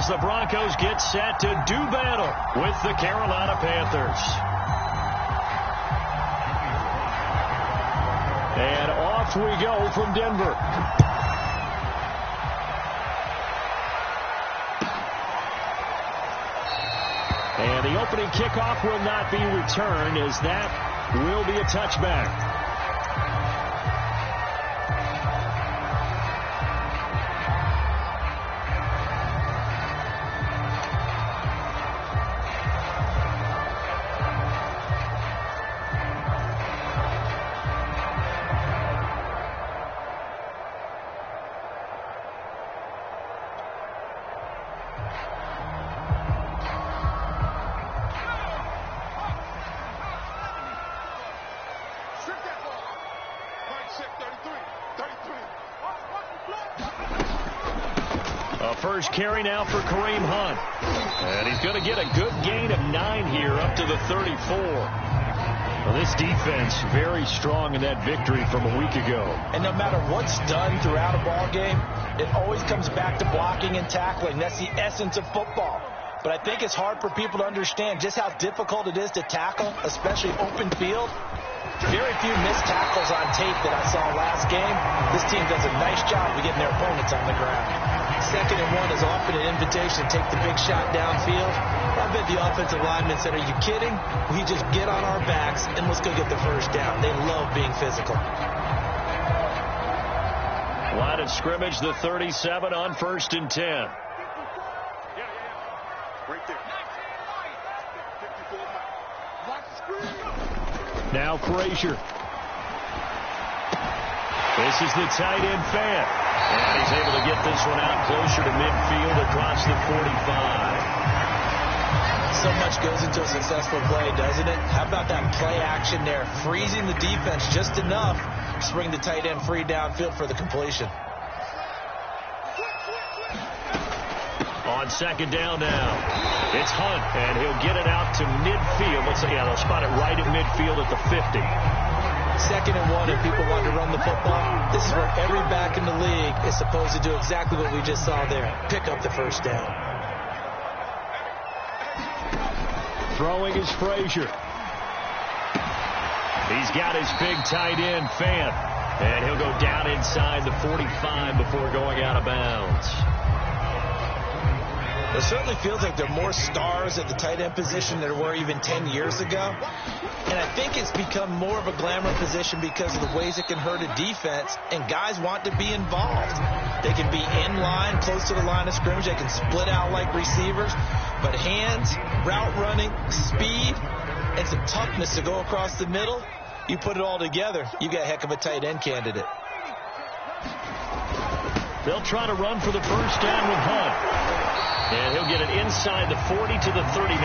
as the Broncos get set to do battle with the Carolina Panthers. And off we go from Denver. And the opening kickoff will not be returned, as that will be a touchback. First carry now for Kareem Hunt. And he's going to get a good gain of 9 here up to the 34. Well, this defense very strong in that victory from a week ago. And no matter what's done throughout a ball game, it always comes back to blocking and tackling. That's the essence of football. But I think it's hard for people to understand just how difficult it is to tackle, especially open field. Very few missed tackles on tape that I saw last game. This team does a nice job of getting their opponents on the ground. 2nd and 1 is often an invitation to take the big shot downfield. I bet the offensive linemen said, are you kidding? We just get on our backs and let's go get the first down. They love being physical. Line of scrimmage, the 37 on 1st and 10. Right there. Now Frazier. This is the tight end Fant. And he's able to get this one out closer to midfield across the 45. So much goes into a successful play, doesn't it? How about that play action there? Freezing the defense just enough to bring the tight end free downfield for the completion. On 2nd down now, it's Hunt, and he'll get it out to midfield. Let's say, they'll spot it right at midfield at the 50. 2nd and 1, if people want to run the football, this is where every back in the league is supposed to do exactly what we just saw there. Pick up the first down. Throwing is Frazier. He's got his big tight end, Fant. And he'll go down inside the 45 before going out of bounds. It certainly feels like there are more stars at the tight end position than there were even 10 years ago. And I think it's become more of a glamour position because of the ways it can hurt a defense, and guys want to be involved. They can be in line, close to the line of scrimmage. They can split out like receivers. But hands, route running, speed, and some toughness to go across the middle, you put it all together, you got a heck of a tight end candidate. They'll try to run for the first down with Hunt. And he'll get it inside the 40 to the 39.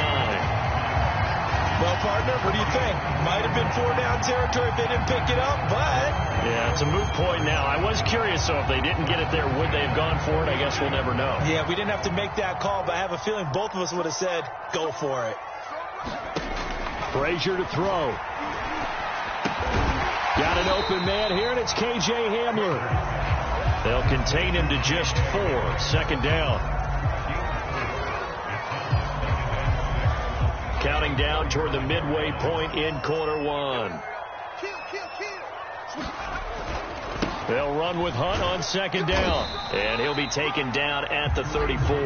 Well, partner, what do you think? Might have been 4-down territory if they didn't pick it up, but... Yeah, it's a moot point now. I was curious, so if they didn't get it there, would they have gone for it? I guess we'll never know. Yeah, we didn't have to make that call, but I have a feeling both of us would have said, go for it. Frazier to throw. Got an open man here, and it's K.J. Hamler. They'll contain him to just 4. 2nd down. Counting down toward the midway point in quarter 1. They'll run with Hunt on 2nd down. And he'll be taken down at the 34.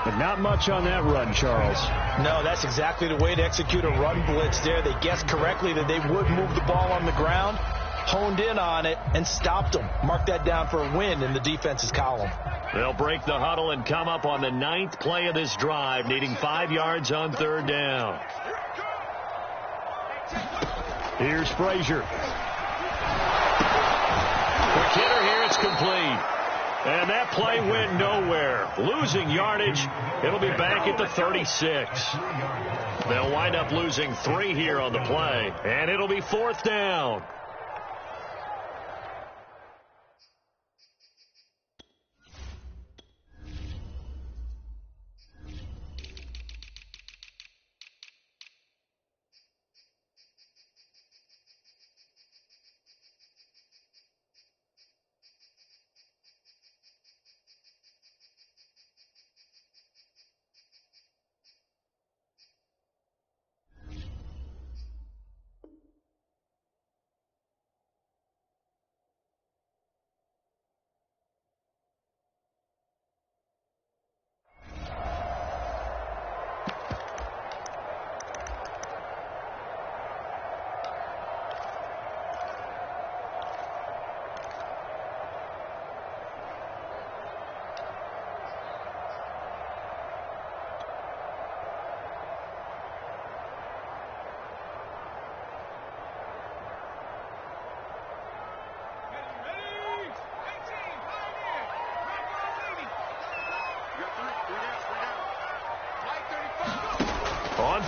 But not much on that run, Charles. No, that's exactly the way to execute a run blitz there. They guessed correctly that they would move the ball on the ground, honed in on it, and stopped them. Mark that down for a win in the defense's column. They'll break the huddle and come up on the 9th play of this drive, needing 5 yards on 3rd down. Here's Frazier. Quick hitter here, it's complete. And that play went nowhere. Losing yardage. It'll be back at the 36. They'll wind up losing 3 here on the play, and it'll be 4th down.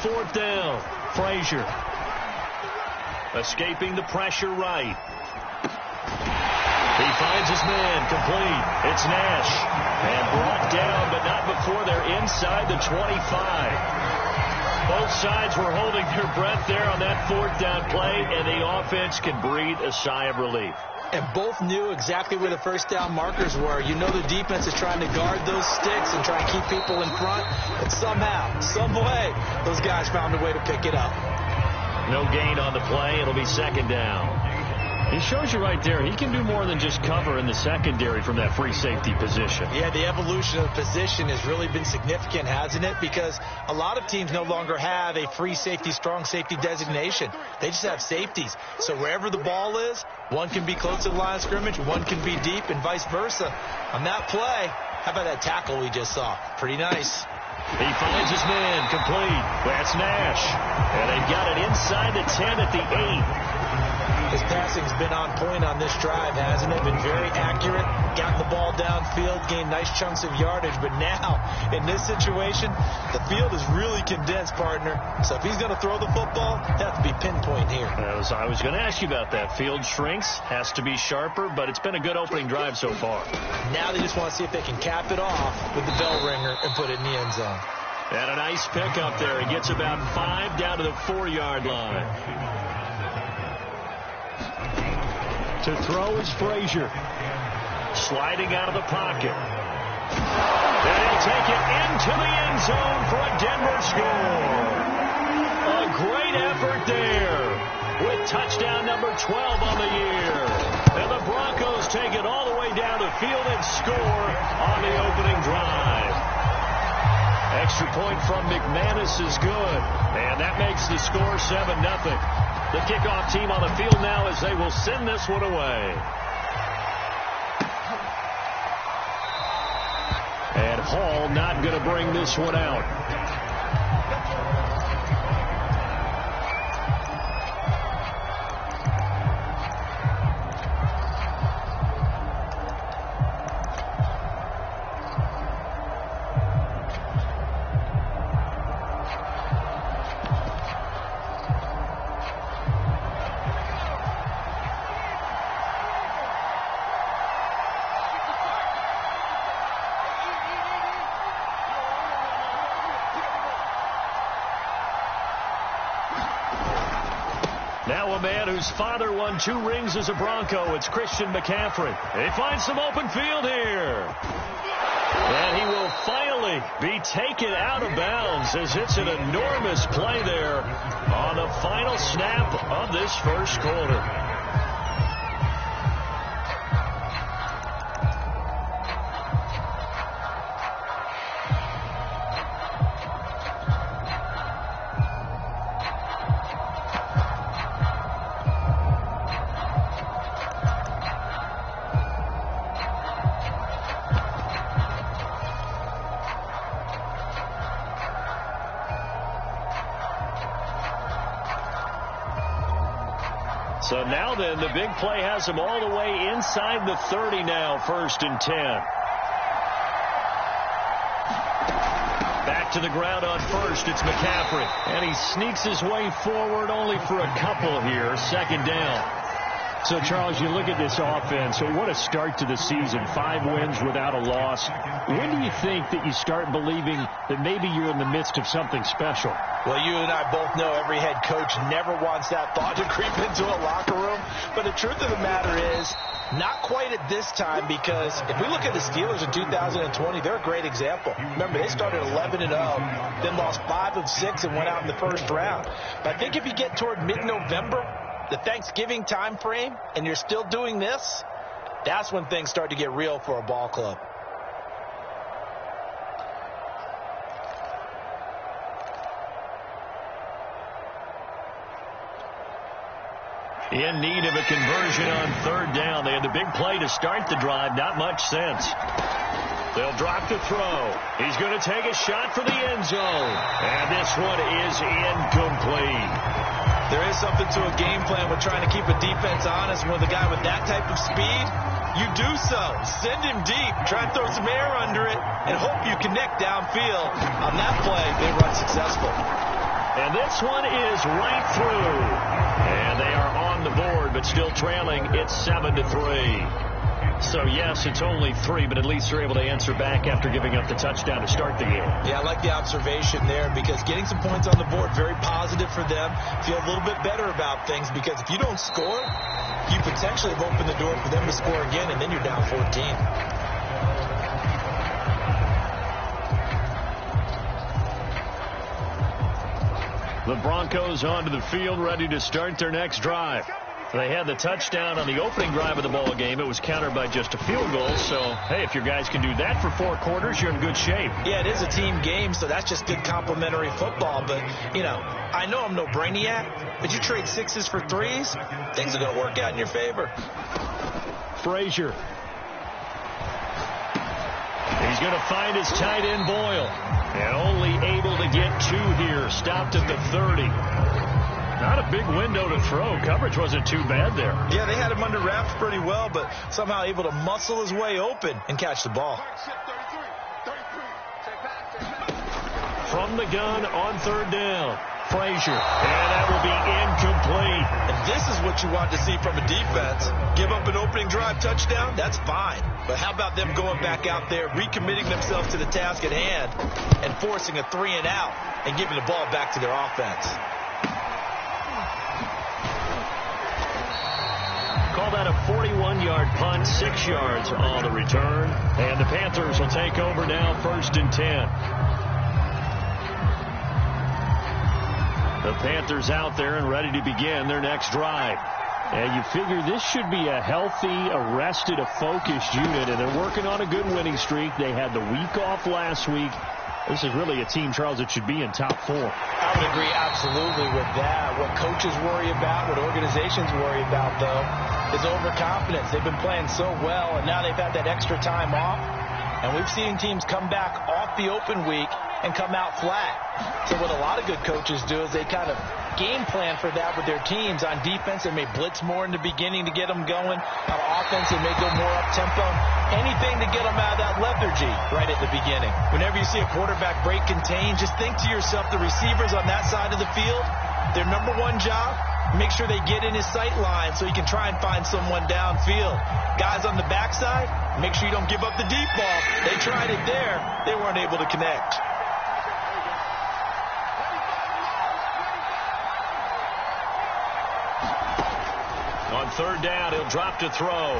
4th down. Frazier escaping the pressure right. He finds his man, complete. It's Nash. And brought down, but not before they're inside the 25. Both sides were holding their breath there on that 4th down play, and the offense can breathe a sigh of relief. And both knew exactly where the first down markers were. You know the defense is trying to guard those sticks and try and keep people in front. And somehow, some way, those guys found a way to pick it up. No gain on the play. It'll be 2nd down. He shows you right there, he can do more than just cover in the secondary from that free safety position. Yeah, the evolution of the position has really been significant, hasn't it? Because a lot of teams no longer have a free safety, strong safety designation. They just have safeties. So wherever the ball is, one can be close to the line of scrimmage, one can be deep, and vice versa. On that play, how about that tackle we just saw? Pretty nice. He finds his man, complete. That's Nash. And they've got it inside the 10 at the 8. His passing's been on point on this drive, hasn't it? Been very accurate, gotten the ball downfield, gained nice chunks of yardage. But now, in this situation, the field is really condensed, partner. So if he's going to throw the football, it has to be pinpoint here. I was going to ask you about that. Field shrinks, has to be sharper, but it's been a good opening drive so far. Now they just want to see if they can cap it off with the bell ringer and put it in the end zone. And a nice pickup there. He gets about 5 down to the 4-yard line. To throw is Frazier. Sliding out of the pocket. And he'll take it into the end zone for a Denver score. A great effort there with touchdown number 12 on the year. And the Broncos take it all the way down the field and score on the opening drive. Extra point from McManus is good. And that makes the score 7-0. The kickoff team on the field now as they will send this one away. And Hall not going to bring this one out. Now a man whose father won 2 rings as a Bronco. It's Christian McCaffrey. He finds some open field here. And he will finally be taken out of bounds as it's an enormous play there on the final snap of this first quarter. So now then, the big play has him all the way inside the 30 now, 1st and 10. Back to the ground on first, it's McCaffrey. And he sneaks his way forward only for a couple here, 2nd down. So, Charles, you look at this offense, so what a start to the season. 5 wins without a loss. When do you think that you start believing that maybe you're in the midst of something special? Well, you and I both know every head coach never wants that thought to creep into a locker room. But the truth of the matter is, not quite at this time, because if we look at the Steelers in 2020, they're a great example. Remember, they started 11-0, then lost 5 of 6 and went out in the first round. But I think if you get toward mid-November, the Thanksgiving time frame, and you're still doing this, that's when things start to get real for a ball club. In need of a conversion on 3rd down. They had the big play to start the drive. Not much sense. They'll drop the throw. He's going to take a shot for the end zone. And this one is incomplete. There is something to a game plan with trying to keep a defense honest. With a guy with that type of speed, you do so. Send him deep. Try and throw some air under it and hope you connect downfield. On that play, they run successful. And this one is right through. And they are on the board, but still trailing. It's 7-3. So, yes, it's only 3, but at least they're able to answer back after giving up the touchdown to start the game. Yeah, I like the observation there because getting some points on the board, very positive for them. Feel a little bit better about things because if you don't score, you potentially have opened the door for them to score again, and then you're down 14. The Broncos onto the field, ready to start their next drive. They had the touchdown on the opening drive of the ball game. It was countered by just a field goal. So, hey, if your guys can do that for 4 quarters, you're in good shape. Yeah, it is a team game, so that's just good complementary football. But, you know, I know I'm no brainiac, but you trade 6s for 3s, things are going to work out in your favor. Frazier. He's going to find his tight end, Boyle. And only able to get 2 here. Stopped at the 30. Not a big window to throw. Coverage wasn't too bad there. Yeah, they had him under wraps pretty well, but somehow able to muscle his way open and catch the ball. From the gun on 3rd down. Frazier. And that will be incomplete. And this is what you want to see from a defense. Give up an opening drive touchdown, that's fine. But how about them going back out there, recommitting themselves to the task at hand, and forcing a 3 and out and giving the ball back to their offense. Call that a 41-yard punt, 6 yards on the return. And the Panthers will take over now, 1st and 10. The Panthers out there and ready to begin their next drive. And you figure this should be a healthy, arrested, a focused unit, and they're working on a good winning streak. They had the week off last week. This is really a team, Charles, that should be in top 4. I would agree absolutely with that. What coaches worry about, what organizations worry about, though, is overconfidence. They've been playing so well, and now they've had that extra time off. And we've seen teams come back off the open week and come out flat. So what a lot of good coaches do is they kind of game plan for that with their teams. On defense, they may blitz more in the beginning to get them going. On offense, they may go more up-tempo. Anything to get them out of that lethargy right at the beginning. Whenever you see a quarterback break contain, just think to yourself, the receivers on that side of the field, their number 1 job, make sure they get in his sight line so he can try and find someone downfield. Guys on the backside, make sure you don't give up the deep ball. They tried it there. They weren't able to connect. On 3rd down, he'll drop to throw.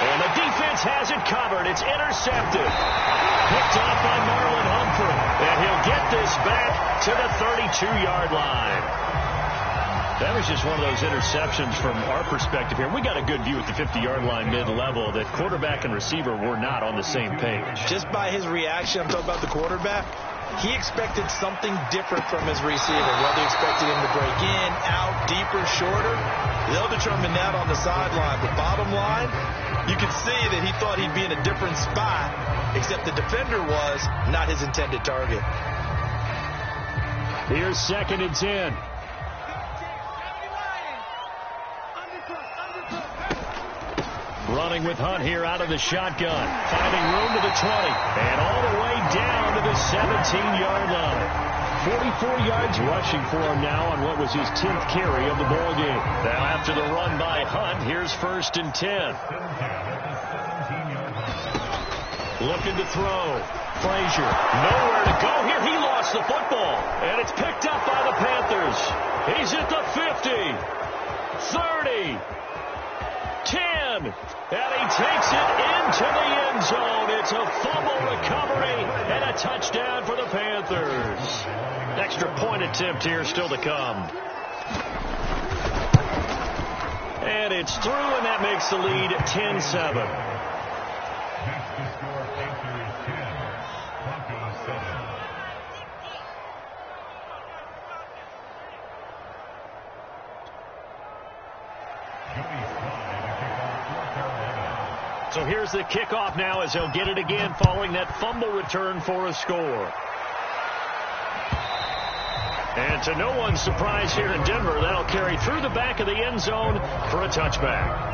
And the defense has it covered. It's intercepted. Picked off by Marlon Humphrey. And he'll get this back to the 32-yard line. That was just one of those interceptions from our perspective here. We got a good view at the 50-yard line mid-level that quarterback and receiver were not on the same page. Just by his reaction, I'm talking about the quarterback, he expected something different from his receiver. Whether he expected him to break in, out, deeper, shorter, they'll determine that on the sideline. But bottom line, you can see that he thought he'd be in a different spot, except the defender was not his intended target. Here's 2nd and 10. Running with Hunt here out of the shotgun. Finding room to the 20. And all the way down to the 17-yard line. 44 yards rushing for him now on what was his 10th carry of the ball game. Now after the run by Hunt, here's 1st and 10. Looking to throw. Frazier. Nowhere to go here. He lost the football. And it's picked up by the Panthers. He's at the 50. 30. 10, and he takes it into the end zone. It's a fumble recovery and a touchdown for the Panthers. Extra point attempt here still to come. And it's through, and that makes the lead 10-7. So here's the kickoff now as he'll get it again following that fumble return for a score. And to no one's surprise here in Denver, that'll carry through the back of the end zone for a touchback.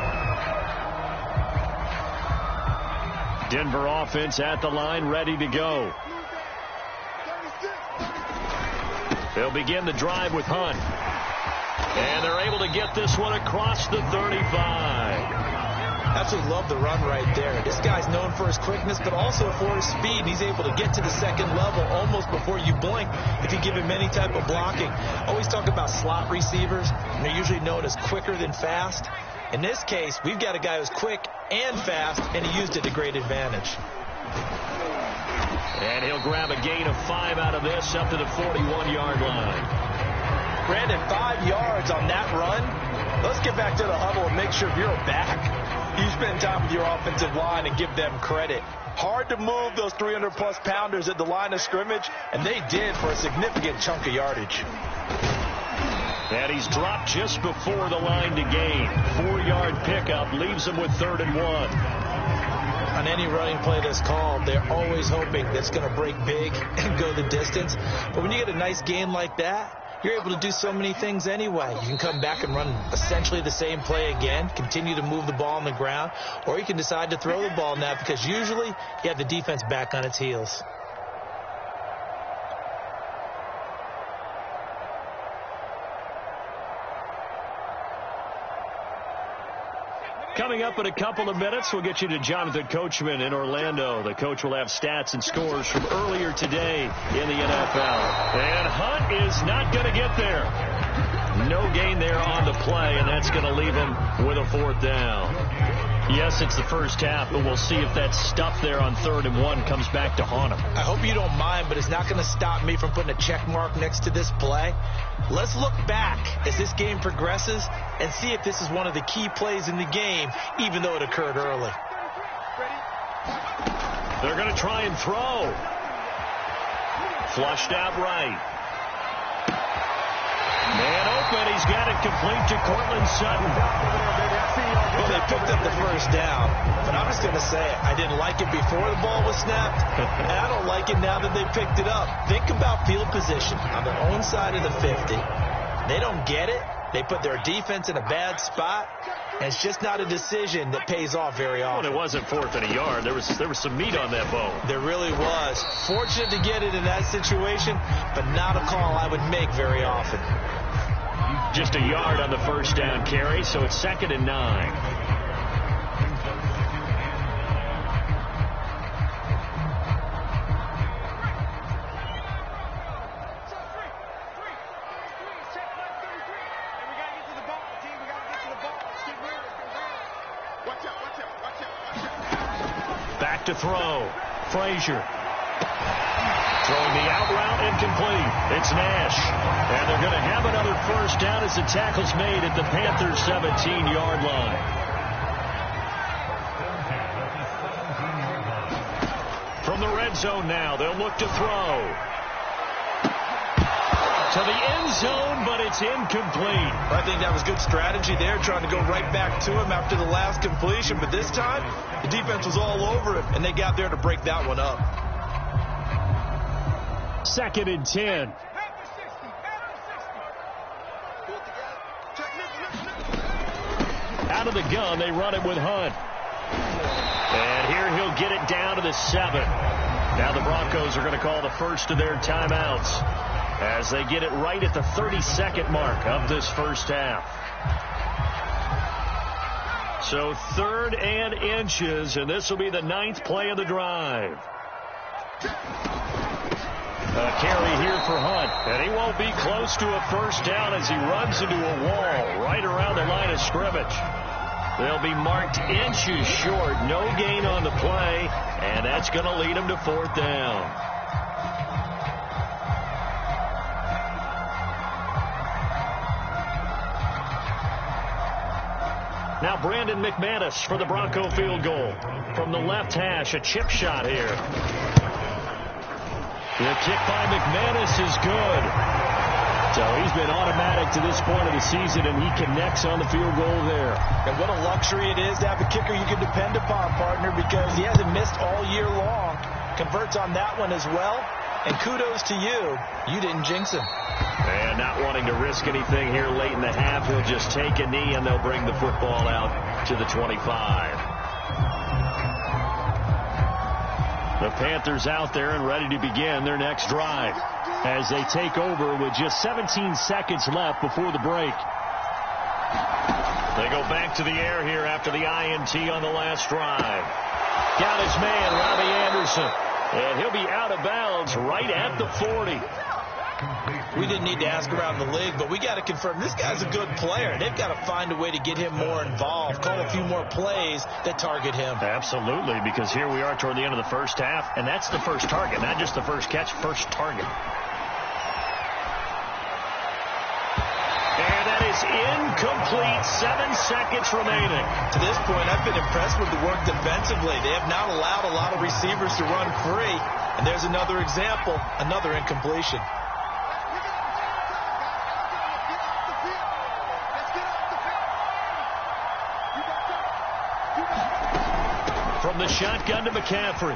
Denver offense at the line, ready to go. They'll begin the drive with Hunt. And they're able to get this one across the 35. Absolutely love the run right there. This guy's known for his quickness, but also for his speed. He's able to get to the second level almost before you blink if you give him any type of blocking. Always talk about slot receivers, and they're usually known as quicker than fast. In this case, we've got a guy who's quick and fast, and he used it to great advantage. And he'll grab a gain of 5 out of this up to the 41-yard line. Brandon, 5 yards on that run. Let's get back to the huddle and make sure you're back. You spend time with your offensive line and give them credit. Hard to move those 300-plus pounders at the line of scrimmage, and they did for a significant chunk of yardage. And he's dropped just before the line to gain. 4-yard pickup leaves him with 3rd and 1. On any running play that's called, they're always hoping that's going to break big and go the distance. But when you get a nice gain like that, you're able to do so many things anyway. You can come back and run essentially the same play again, continue to move the ball on the ground, or you can decide to throw the ball now because usually you have the defense back on its heels. Coming up in a couple of minutes, we'll get you to Jonathan Coachman in Orlando. The coach will have stats and scores from earlier today in the NFL. And Hunt is not going to get there. No gain there on the play, and that's going to leave him with a 4th down. Yes, it's the first half, but we'll see if that stuff there on 3rd and 1 comes back to haunt him. I hope you don't mind, but it's not going to stop me from putting a check mark next to this play. Let's look back as this game progresses and see if this is one of the key plays in the game, even though it occurred early. They're going to try and throw. Flushed out right. Man open. He's got it complete to Cortland Sutton. Well, they picked up the first down, but I'm just going to say I didn't like it before the ball was snapped, and I don't like it now that they picked it up. Think about field position on their own side of the 50. They don't get it. They put their defense in a bad spot, and it's just not a decision that pays off very often. Well, it wasn't 4th and a yard. There was some meat on that bone. There really was. Fortunate to get it in that situation, but not a call I would make very often. Just a yard on the first down carry, so it's 2nd and 9. Back to throw. Frazier. Throwing the out route incomplete. It's Nash. And they're going to have another first down as the tackle's made at the Panthers' 17-yard line. From the red zone now, they'll look to throw. To the end zone, but it's incomplete. I think that was good strategy there, trying to go right back to him after the last completion. But this time, the defense was all over it, and they got there to break that one up. 2nd and 10. Out of the gun, they run it with Hunt. And here he'll get it down to the 7. Now the Broncos are going to call the first of their timeouts as they get it right at the 32nd mark of this first half. So 3rd and inches, and this will be the 9th play of the drive. A carry here for Hunt, and he won't be close to a first down as he runs into a wall right around the line of scrimmage. They'll be marked inches short, no gain on the play, and that's going to lead him to 4th down. Now Brandon McManus for the Bronco field goal. From the left hash, a chip shot here. The kick by McManus is good. So he's been automatic to this point of the season, and he connects on the field goal there. And what a luxury it is to have a kicker you can depend upon, partner, because he hasn't missed all year long. Converts on that one as well. And kudos to you. You didn't jinx him. And not wanting to risk anything here late in the half, he'll just take a knee, and they'll bring the football out to the 25. The Panthers out there and ready to begin their next drive as they take over with just 17 seconds left before the break. They go back to the air here after the INT on the last drive. Got his man, Robbie Anderson. And he'll be out of bounds right at the 40. We didn't need to ask around the league, but we got to confirm this guy's a good player. They've got to find a way to get him more involved, call a few more plays that target him. Absolutely, because here we are toward the end of the first half, and that's the first target, not just the first catch, first target. And that is incomplete. 7 seconds remaining. To this point, I've been impressed with the work defensively. They have not allowed a lot of receivers to run free. And there's another example, another incompletion. From the shotgun to McCaffrey.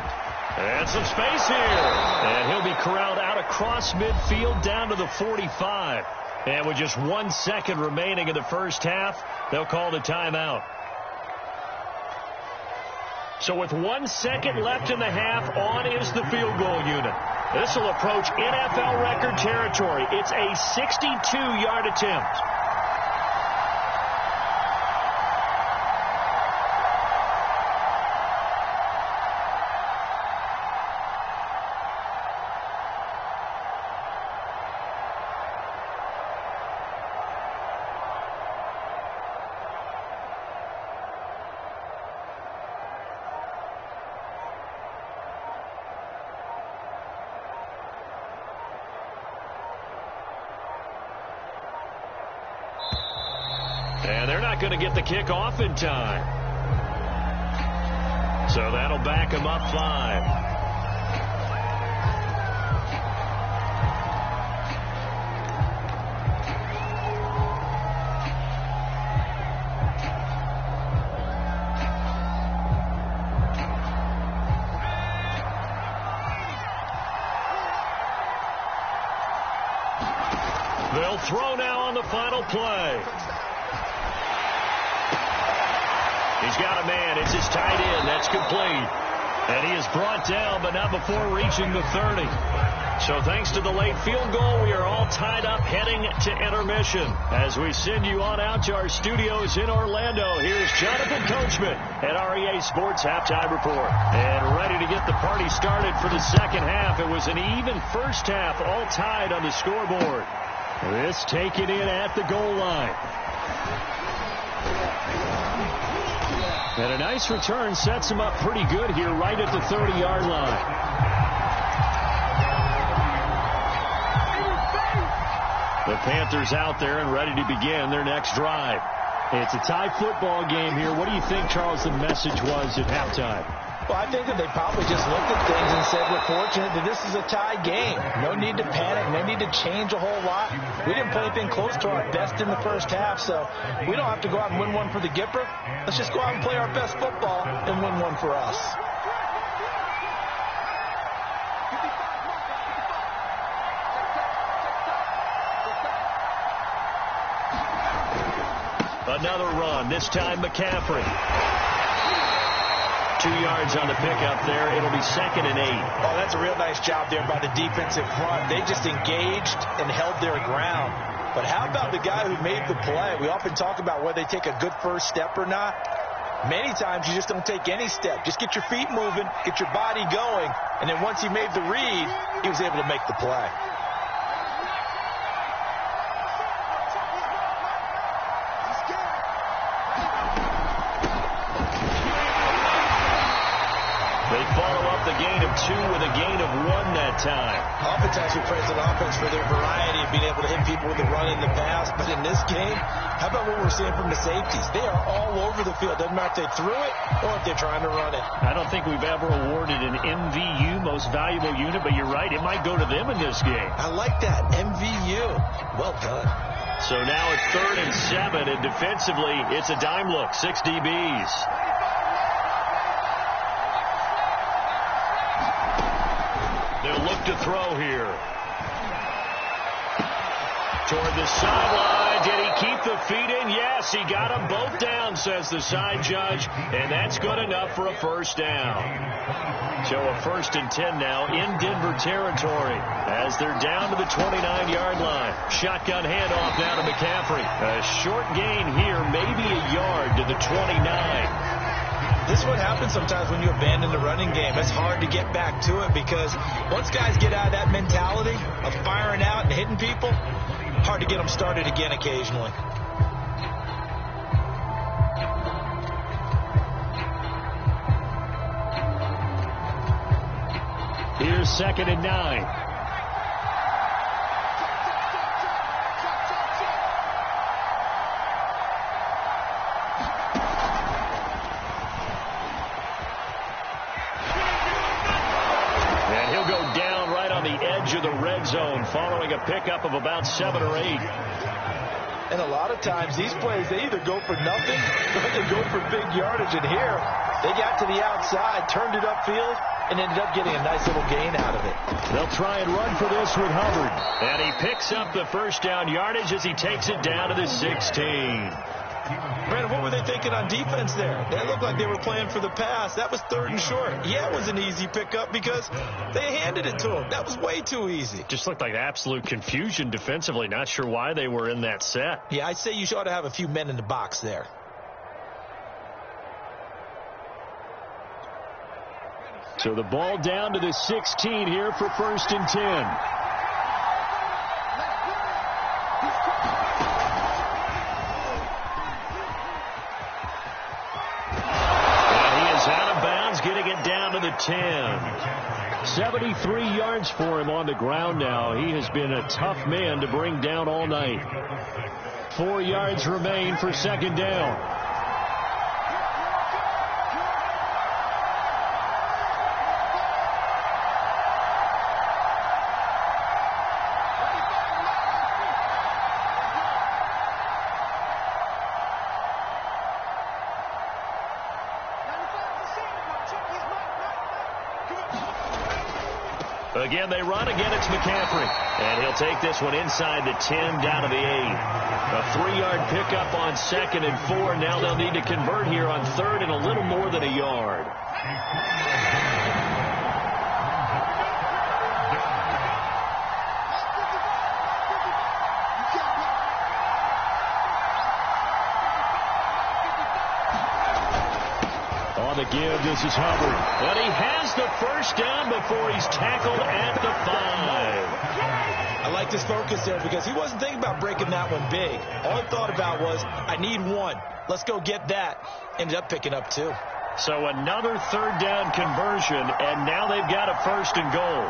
And some space here. And he'll be corralled out across midfield down to the 45. And with just 1 second remaining in the first half, they'll call the timeout. So with 1 second left in the half, on is the field goal unit. This will approach NFL record territory. It's a 62-yard attempt. And they're not going to get the kick off in time. So that'll back them up 5. They'll throw now on the final play. He's got a man. It's his tight end. That's complete. And he is brought down, but not before reaching the 30. So thanks to the late field goal, we are all tied up heading to intermission. As we send you on out to our studios in Orlando, here's Jonathan Coachman at REA Sports Halftime Report. And ready to get the party started for the second half. It was an even first half, all tied on the scoreboard. This taken in at the goal line. And a nice return sets him up pretty good here right at the 30-yard line. The Panthers out there and ready to begin their next drive. It's a tie football game here. What do you think, Charles, the message was at halftime? Well, I think that they probably just looked at things and said, we're fortunate that this is a tie game. No need to panic. No need to change a whole lot. We didn't play anything close to our best in the first half, so we don't have to go out and win one for the Gipper. Let's just go out and play our best football and win one for us. Another run, this time McCaffrey. 2 yards on the pickup there. It'll be 2nd and 8. Oh, that's a real nice job there by the defensive front. They just engaged and held their ground. But how about the guy who made the play? We often talk about whether they take a good first step or not. Many times you just don't take any step. Just get your feet moving, get your body going, and then once he made the read, he was able to make the play. They follow up the gain of 2 with a gain of 1 that time. Oftentimes we praise an offense for their variety of being able to hit people with the run in the pass. But in this game, how about what we're seeing from the safeties? They are all over the field. Doesn't matter if they threw it or if they're trying to run it. I don't think we've ever awarded an MVU, most valuable unit, but you're right. It might go to them in this game. I like that. MVU. Well done. So now it's 3rd and 7, and defensively, it's a dime look. 6 DBs. They'll look to throw here. Toward the sideline. Did he keep the feet in? Yes, he got them both down, says the side judge. And that's good enough for a first down. So a 1st and 10 now in Denver territory as they're down to the 29-yard line. Shotgun handoff now to McCaffrey. A short gain here, maybe a yard to the 29. This is what happens sometimes when you abandon the running game. It's hard to get back to it because once guys get out of that mentality of firing out and hitting people, hard to get them started again occasionally. Here's 2nd and 9. Of the red zone following a pickup of about 7 or 8. And a lot of times these plays, they either go for nothing or they go for big yardage. And here, they got to the outside, turned it upfield, and ended up getting a nice little gain out of it. They'll try and run for this with Hubbard. And he picks up the 1st down yardage as he takes it down to the 16. Brandon, what were they thinking on defense there? They looked like they were playing for the pass. That was 3rd and short. Yeah, it was an easy pickup because they handed it to him. That was way too easy. Just looked like absolute confusion defensively. Not sure why they were in that set. Yeah, I'd say you ought to have a few men in the box there. So the ball down to the 16 here for 1st and 10. Getting it down to the 10. 73 yards for him on the ground now. He has been a tough man to bring down all night. 4 yards remain for 2nd down. Again, they run. Again, it's McCaffrey. And he'll take this one inside the 10 down to the 8. A 3-yard pickup on 2nd and 4. Now they'll need to convert here on 3rd and a little more than a yard. On the give, this is Hubbard. But he has the 1st down before he's tackled at the 5. I like this focus there because he wasn't thinking about breaking that one big. All he thought about was, I need 1. Let's go get that. Ended up picking up 2. So another 3rd down conversion, and now they've got a 1st and goal.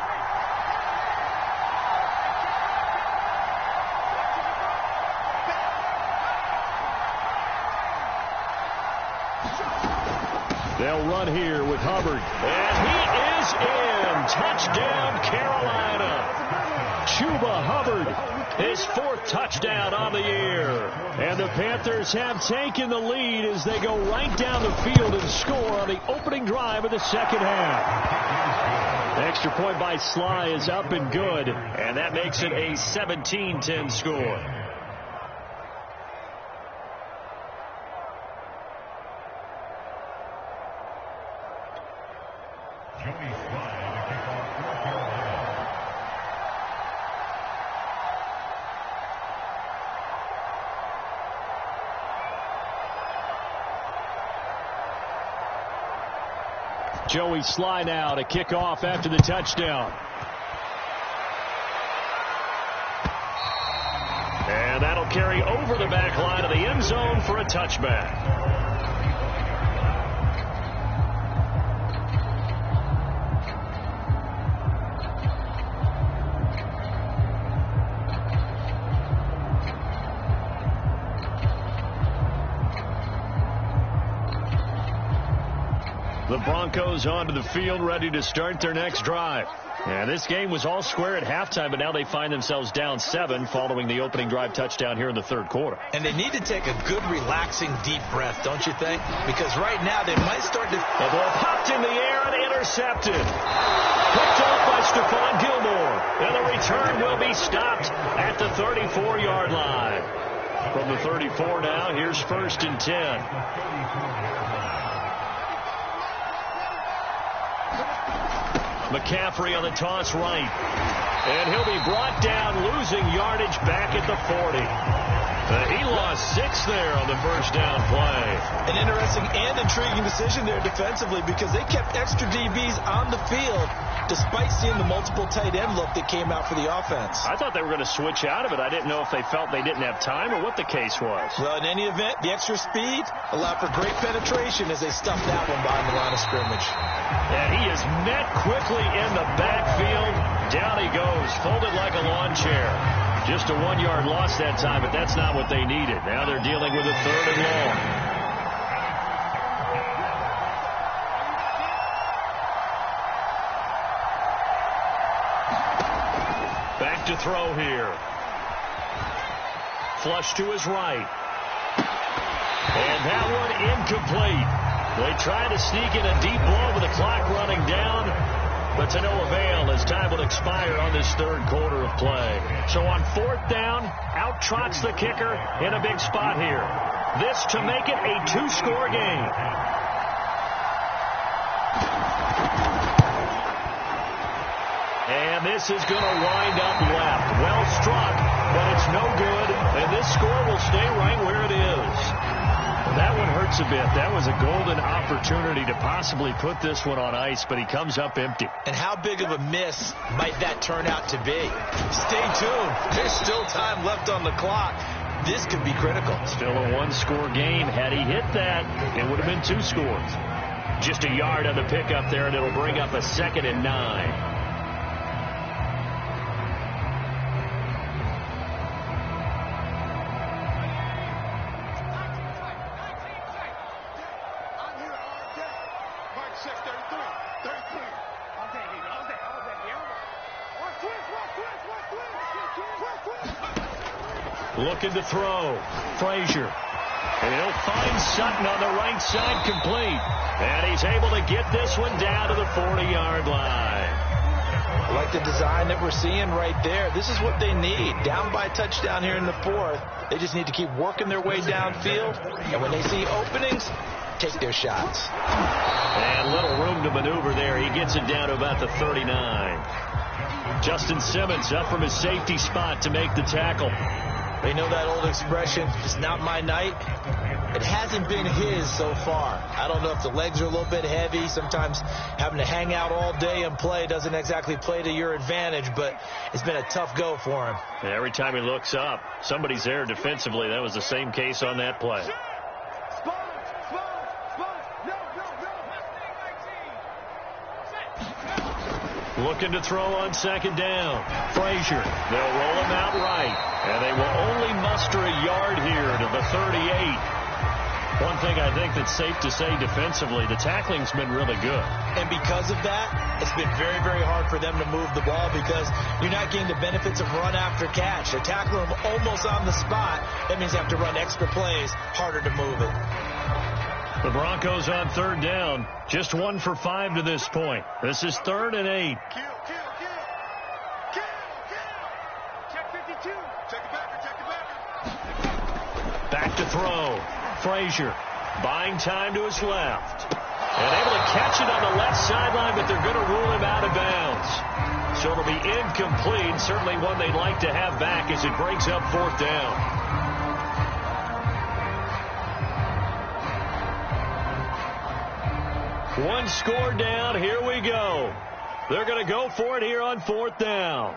They'll run here with Hubbard. And he is in. Touchdown, Carolina. Chuba Hubbard. His 4th touchdown on the year. And the Panthers have taken the lead as they go right down the field and score on the opening drive of the 2nd half. The extra point by Sly is up and good. And that makes it a 17-10 score. Joey Sly now to kick off after the touchdown. And that'll carry over the back line of the end zone for a touchback. The Broncos onto the field, ready to start their next drive. And this game was all square at halftime, but now they find themselves down 7 following the opening drive touchdown here in the 3rd quarter. And they need to take a good, relaxing, deep breath, don't you think? Because right now they might start to... The ball popped in the air and intercepted. Picked off by Stephon Gilmore. And the return will be stopped at the 34-yard line. From the 34 now, here's 1st and 10. McCaffrey on the toss right. And he'll be brought down, losing yardage back at the 40. He lost 6 there on the first down play. An interesting and intriguing decision there defensively because they kept extra DBs on the field despite seeing the multiple tight end look that came out for the offense. I thought they were going to switch out of it. I didn't know if they felt they didn't have time or what the case was. Well, in any event, the extra speed allowed for great penetration as they stuffed that one behind the line of scrimmage. And he is met quickly in the backfield. Down he goes, folded like a lawn chair. Just a 1-yard loss that time, but that's not what they needed. Now they're dealing with a 3rd and long. Back to throw here. Flush to his right. And that one incomplete. They tried to sneak in a deep ball with the clock running down, but to no avail as time will expire on this 3rd quarter of play. So on 4th down, out trots the kicker in a big spot here. This to make it a 2-score game. And this is going to wind up left. Well struck, but it's no good. And this score will stay right where it is. That one hurts a bit. That was a golden opportunity to possibly put this one on ice, but he comes up empty. And how big of a miss might that turn out to be? Stay tuned. There's still time left on the clock. This could be critical. Still a 1-score game. Had he hit that, it would have been 2 scores. Just a yard on the pickup there, and it'll bring up a 2nd and 9. Looking to throw. Frazier. And he'll find Sutton on the right side complete. And he's able to get this one down to the 40-yard line. I like the design that we're seeing right there. This is what they need. Down by a touchdown here in the 4th. They just need to keep working their way downfield. And when they see openings, take their shots. And little room to maneuver there. He gets it down to about the 39. Justin Simmons up from his safety spot to make the tackle. They know that old expression, it's not my night. It hasn't been his so far. I don't know if the legs are a little bit heavy. Sometimes having to hang out all day and play doesn't exactly play to your advantage, but it's been a tough go for him. And every time he looks up, somebody's there defensively. That was the same case on that play. Looking to throw on 2nd down. Frazier. They'll roll him out right. And they will only muster a yard here to the 38. One thing I think that's safe to say defensively, the tackling's been really good. And because of that, it's been very, very hard for them to move the ball because you're not getting the benefits of run after catch. They're tackling them almost on the spot. That means they have to run extra plays, harder to move it. The Broncos on 3rd down. Just 1 for 5 to this point. This is 3rd and 8. Check 52. Check the backer. Back to throw. Frazier buying time to his left. And able to catch it on the left sideline, but they're going to rule him out of bounds. So it'll be incomplete. Certainly one they'd like to have back as it breaks up 4th down. One score down. Here we go. They're going to go for it here on 4th down.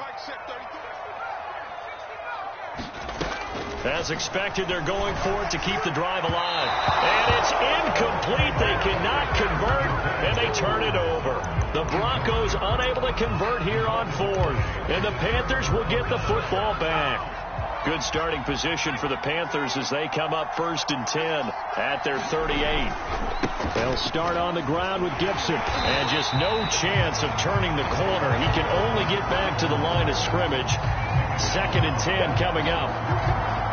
As expected, they're going for it to keep the drive alive. And it's incomplete. They cannot convert, and they turn it over. The Broncos unable to convert here on 4th. And the Panthers will get the football back. Good starting position for the Panthers as they come up 1st and 10 at their 38. They'll start on the ground with Gibson. And just no chance of turning the corner. He can only get back to the line of scrimmage. 2nd and 10 coming up.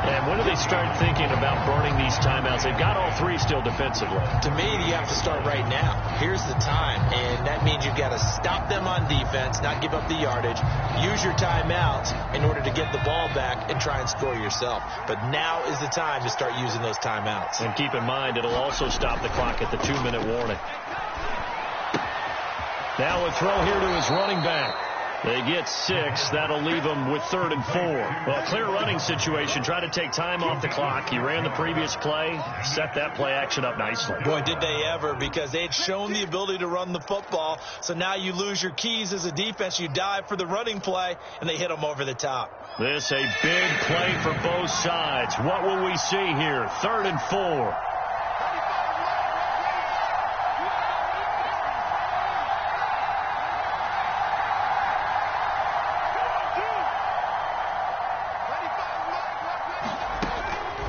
And when do they start thinking about burning these timeouts? They've got all 3 still defensively. To me, you have to start right now. Here's the time, and that means you've got to stop them on defense, not give up the yardage, use your timeouts in order to get the ball back and try and score yourself. But now is the time to start using those timeouts. And keep in mind, it'll also stop the clock at the 2-minute warning. Now a throw here to his running back. They get 6. That'll leave them with 3rd and 4. Well, clear running situation. Try to take time off the clock. He ran the previous play, set that play action up nicely. Boy, did they ever, because they had shown the ability to run the football. So now you lose your keys as a defense. You dive for the running play, and they hit them over the top. This a big play for both sides. What will we see here? 3rd and 4.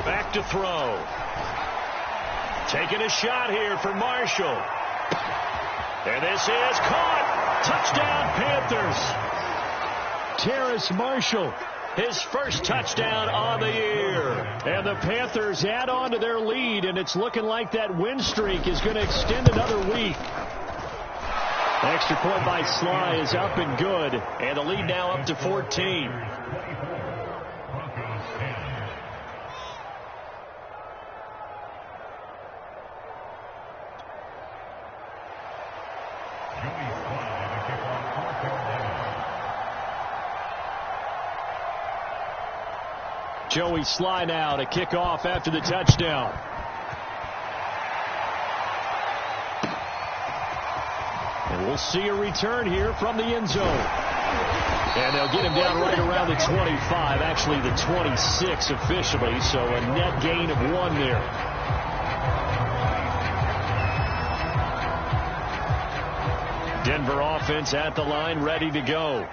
Back to throw. Taking a shot here for Marshall. And this is caught. Touchdown, Panthers. Terrace Marshall, his first touchdown on the year. And the Panthers add on to their lead, and it's looking like that win streak is going to extend another week. Extra point by Sly is up and good. And the lead now up to 14. Joey Sly now to kick off after the touchdown. And we'll see a return here from the end zone. And they'll get him down right around the 25, actually the 26 officially, so a net gain of 1 there. Denver offense at the line, ready to go.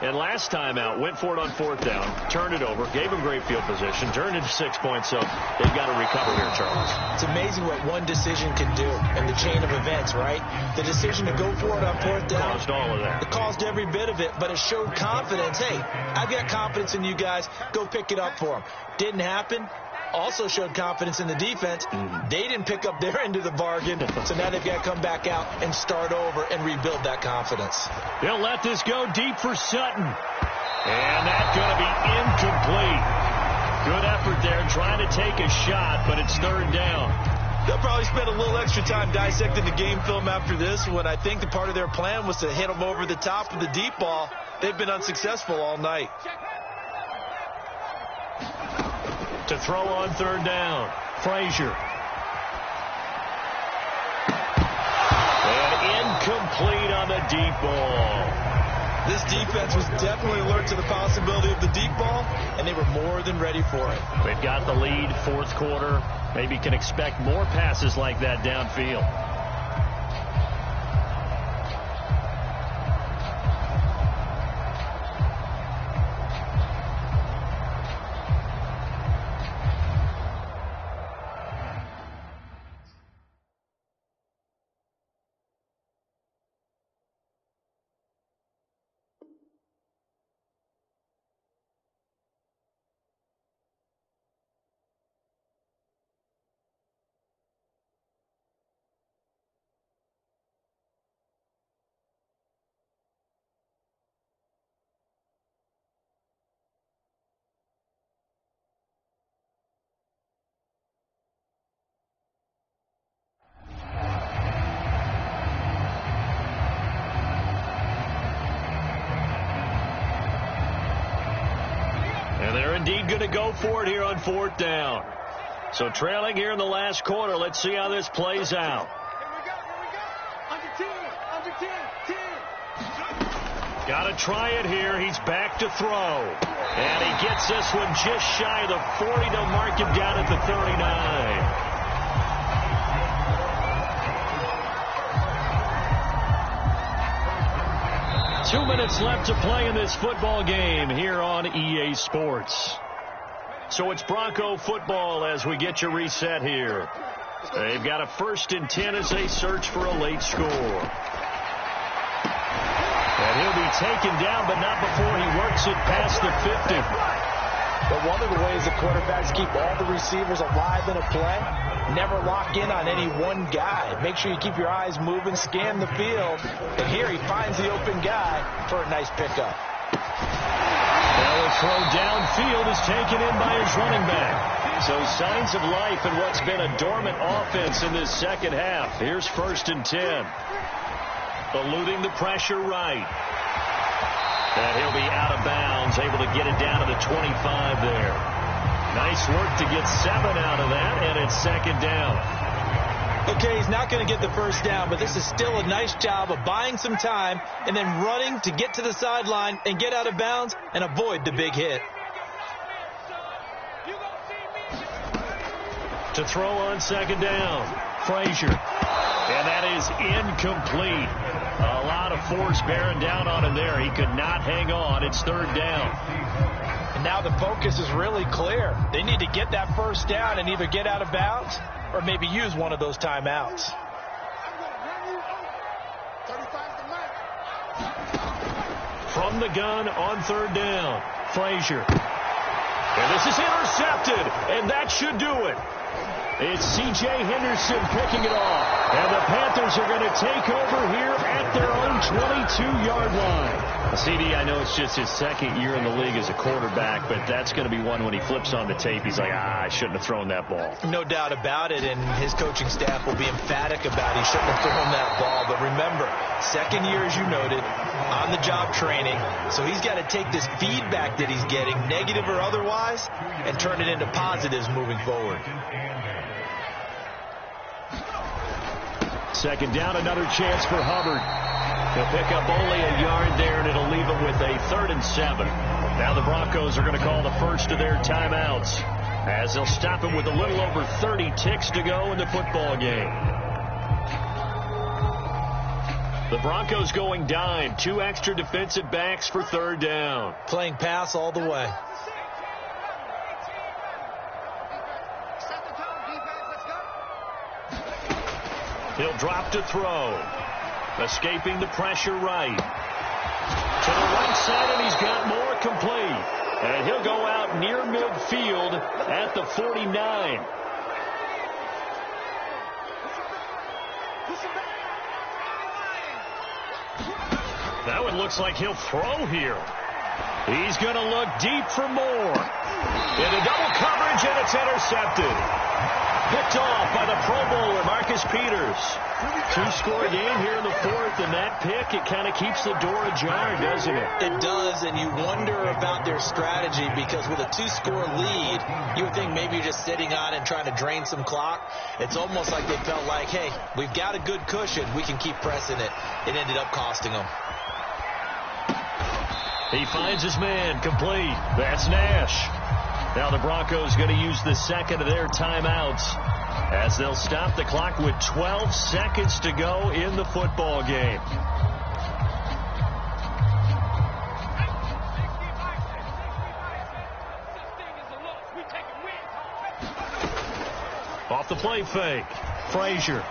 And last time out, went for it on 4th down, turned it over, gave him great field position, turned into 6 points, so they've got to recover here, Charles. It's amazing what one decision can do in the chain of events, right? The decision to go for it on 4th down. Caused all of that. It caused every bit of it, but it showed confidence. Hey, I've got confidence in you guys. Go pick it up for them. Didn't happen. Also showed confidence in the defense. They didn't pick up their end of the bargain, so now they've got to come back out and start over and rebuild that confidence. They'll let this go deep for Sutton. And that's going to be incomplete. Good effort there trying to take a shot, but it's 3rd down. They'll probably spend a little extra time dissecting the game film after this, when I think the part of their plan was to hit them over the top of the deep ball. They've been unsuccessful all night. To throw on 3rd down, Frazier. And incomplete on the deep ball. This defense was definitely alert to the possibility of the deep ball, and they were more than ready for it. They've got the lead, 4th quarter. Maybe can expect more passes like that downfield. And they're indeed going to go for it here on 4th down. So trailing here in the last quarter. Let's see how this plays out. Got to try it here. He's back to throw. And he gets this one just shy of the 40. They'll mark him down at the 39. 2 minutes left to play in this football game here on EA Sports. So it's Bronco football as we get you reset here. They've got a 1st and 10 as they search for a late score. And he'll be taken down, but not before he works it past the 50. But one of the ways the quarterbacks keep all the receivers alive in a play, never lock in on any one guy. Make sure you keep your eyes moving, scan the field. And here he finds the open guy for a nice pickup. Now a throw downfield is taken in by his running back. So signs of life in what's been a dormant offense in this second half. Here's 1st and 10. eluding the pressure right. And he'll be out of bounds, able to get it down to the 25 there. Nice work to get 7 out of that, and it's second down. Okay, he's not going to get the first down, but this is still a nice job of buying some time and then running to get to the sideline and get out of bounds and avoid the big hit. To throw on second down, Frazier. And that is incomplete. A lot of force bearing down on him there. He could not hang on. It's third down. And now the focus is really clear. They need to get that first down and either get out of bounds or maybe use one of those timeouts. From the gun on third down, Frazier. And this is intercepted, and that should do it. It's C.J. Henderson picking it off. And the Panthers are going to take over here at their own 22-yard line. CD, I know it's just his second year in the league as a quarterback, but that's going to be one when he flips on the tape. He's like, I shouldn't have thrown that ball. No doubt about it, and his coaching staff will be emphatic about he shouldn't have thrown that ball. But remember, second year, as you noted, on-the-job training. So he's got to take this feedback that he's getting, negative or otherwise, and turn it into positives moving forward. Second down, another chance for Hubbard. He'll pick up only a yard there, and it'll leave him with a 3rd and 7. Now the Broncos are going to call the first of their timeouts as they'll stop him with a little over 30 ticks to go in the football game. The Broncos going dime. 2 extra defensive backs for third down. Playing pass all the way. He'll drop to throw. Escaping the pressure right. To the right side, and he's got more complete. And he'll go out near midfield at the 49. That one looks like he'll throw here. He's going to look deep for more. Into double coverage, and it's intercepted. Picked off by the Pro Bowler, Marcus Peters. 2-score game here in the 4th, and that pick, it kind of keeps the door ajar, doesn't it? It does, and you wonder about their strategy because with a 2-score lead, you would think maybe you're just sitting on and trying to drain some clock. It's almost like they felt like, hey, we've got a good cushion. We can keep pressing it. It ended up costing them. He finds his man, complete. That's Nash. Now the Broncos going to use the second of their timeouts as they'll stop the clock with 12 seconds to go in the football game. Off the play fake, Frazier.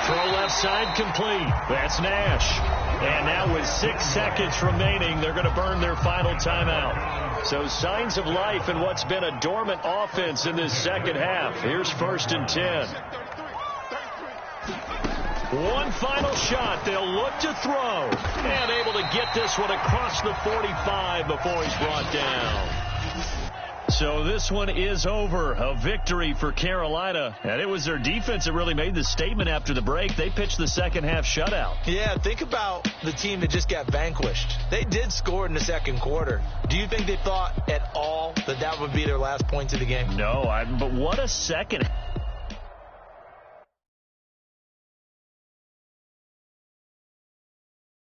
Throw left side complete. That's Nash. And now with 6 seconds remaining, they're going to burn their final timeout. So signs of life in what's been a dormant offense in this second half. Here's 1st and 10. One final shot. They'll look to throw. And able to get this one across the 45 before he's brought down. So this one is over. A victory for Carolina. And it was their defense that really made the statement after the break. They pitched the second half shutout. Yeah, think about the team that just got vanquished. They did score in the second quarter. Do you think they thought at all that that would be their last points of the game? No, but what a second